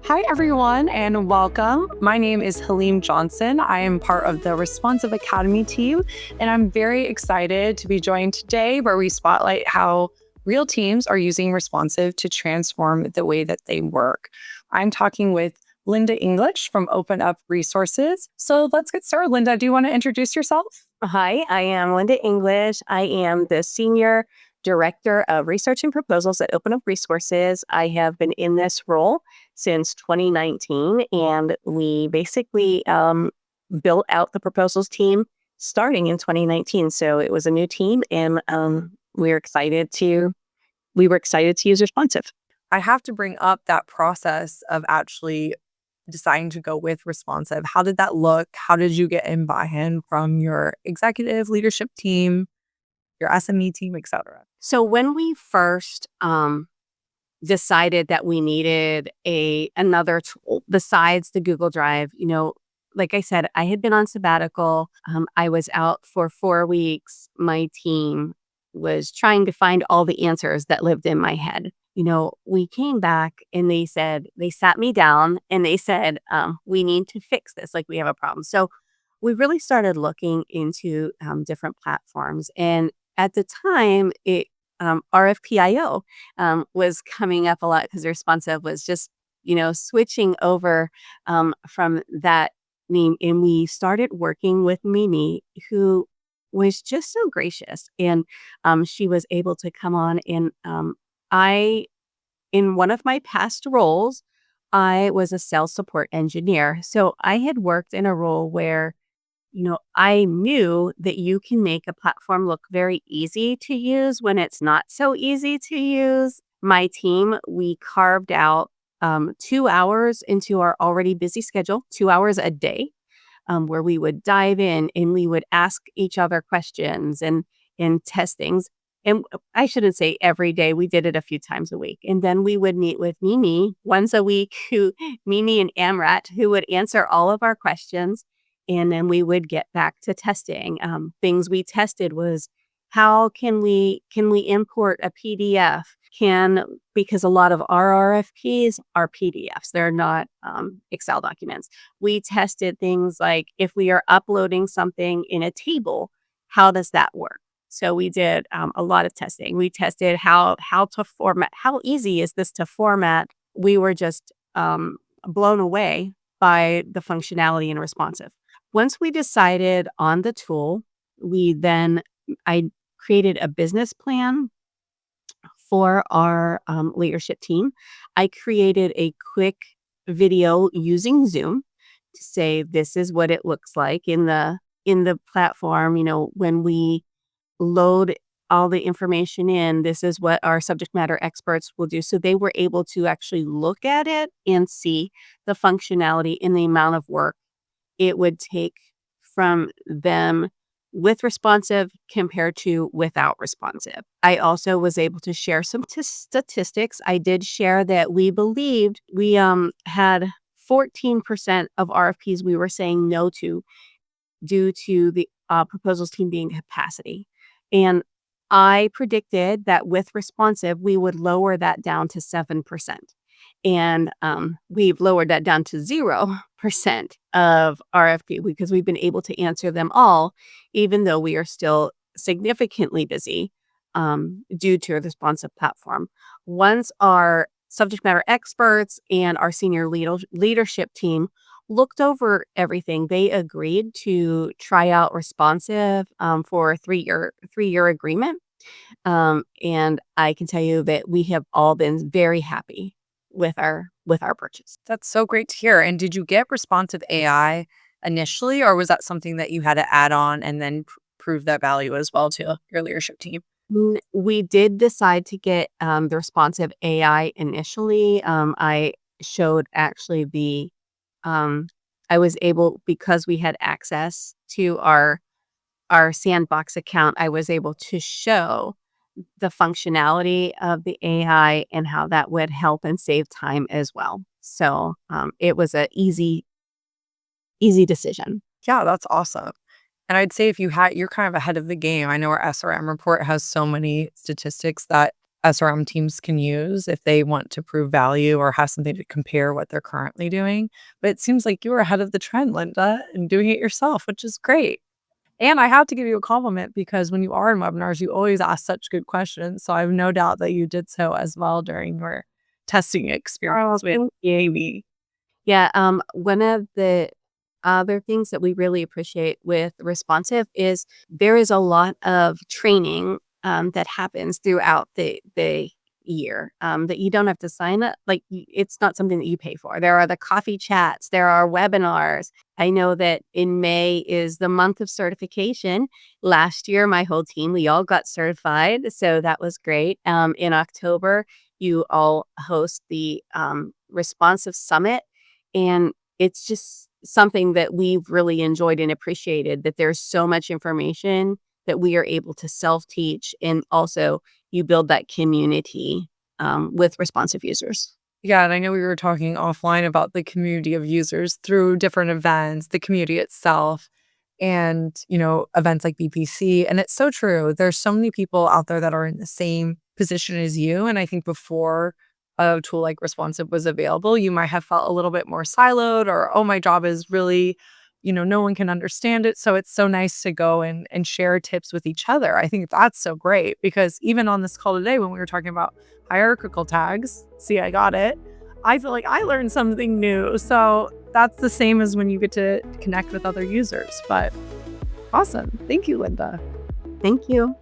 Hi, everyone, and welcome. My name is Halim Johnson. I am part of the Responsive Academy team, and I'm very excited to be joined today where we spotlight how real teams are using Responsive to transform the way that they work. I'm talking with Linda English from Open Up Resources. So let's get started. Linda, do you want to introduce yourself? Hi, I am Linda English. I am the Senior Director of Research and Proposals at Open Up Resources. I have been in this role since 2019, and we basically built out the proposals team starting in 2019. So it was a new team, and we were excited to use Responsive. I have to bring up that process of actually deciding to go with Responsive. How did that look? How did you get in buy-in from your executive leadership team, your SME team, etc.? So when we first decided that we needed another tool besides the Google Drive, like I said, I had been on sabbatical. I was out for 4 weeks. My team was trying to find all the answers that lived in my head. We came back and they sat me down and they said, we need to fix this. Like, we have a problem. So we really started looking into different platforms. And at the time, RFPIO was coming up a lot because Responsive was just, switching over from that name. And we started working with Mimi, who was just so gracious. And she was able to come on. And in one of my past roles, I was a sales support engineer. So I had worked in a role where I knew that you can make a platform look very easy to use when it's not so easy to use. My team, we carved out 2 hours into our already busy schedule, 2 hours a day, where we would dive in and we would ask each other questions and test things. And I shouldn't say every day, we did it a few times a week. And then we would meet with Mimi once a week, Mimi and Amrat, who would answer all of our questions. And then we would get back to testing. Things we tested was, how can we import a PDF? Because a lot of our RFPs are PDFs. They're not Excel documents. We tested things like, if we are uploading something in a table, how does that work? So we did a lot of testing. We tested how to format. How easy is this to format? We were just blown away by the functionality and Responsive. Once we decided on the tool, I created a business plan for our leadership team. I created a quick video using Zoom to say, this is what it looks like in the platform. When we load all the information in, this is what our subject matter experts will do. So they were able to actually look at it and see the functionality and the amount of work it would take from them with Responsive compared to without Responsive. I also was able to share some statistics. I did share that we believed we had 14% of RFPs we were saying no to due to the proposals team being capacity. And I predicted that with Responsive, we would lower that down to 7%. And we've lowered that down to 0% of RFP because we've been able to answer them all, even though we are still significantly busy due to a Responsive platform. Once our subject matter experts and our senior leadership team looked over everything, they agreed to try out Responsive for a three-year agreement. And I can tell you that we have all been very happy with our purchase. That's so great to hear. And did you get Responsive AI initially, or was that something that you had to add on and then prove that value as well to your leadership team? We did decide to get the Responsive AI initially. I showed actually I was able, because we had access to our Sandbox account, I was able to show the functionality of the AI and how that would help and save time as well. So it was an easy decision. Yeah, that's awesome. And I'd say you're kind of ahead of the game. I know our SRM report has so many statistics that SRM teams can use if they want to prove value or have something to compare what they're currently doing. But it seems like you were ahead of the trend, Linda, and doing it yourself, which is great. And I have to give you a compliment because when you are in webinars, you always ask such good questions. So I have no doubt that you did so as well during your testing experience with EAB. Yeah, one of the other things that we really appreciate with responsive is there is a lot of training that happens throughout the year that you don't have to sign up. Like it's not something that you pay for. There are the coffee chats, there are webinars. I know that in May is the month of certification. Last year, my whole team, we all got certified. So that was great. In October, you all host the Responsive Summit. And it's just something that we've really enjoyed and appreciated, that there's so much information that we are able to self-teach, and also you build that community with responsive users. Yeah, and I know we were talking offline about the community of users through different events, the community itself, and, events like BPC. And it's so true. There's so many people out there that are in the same position as you. And I think before a tool like Responsive was available, you might have felt a little bit more siloed or, oh, my job is really, no one can understand it. So it's so nice to go and share tips with each other. I think that's so great because even on this call today, when we were talking about hierarchical tags, see, I got it. I feel like I learned something new. So that's the same as when you get to connect with other users. But awesome. Thank you, Linda. Thank you.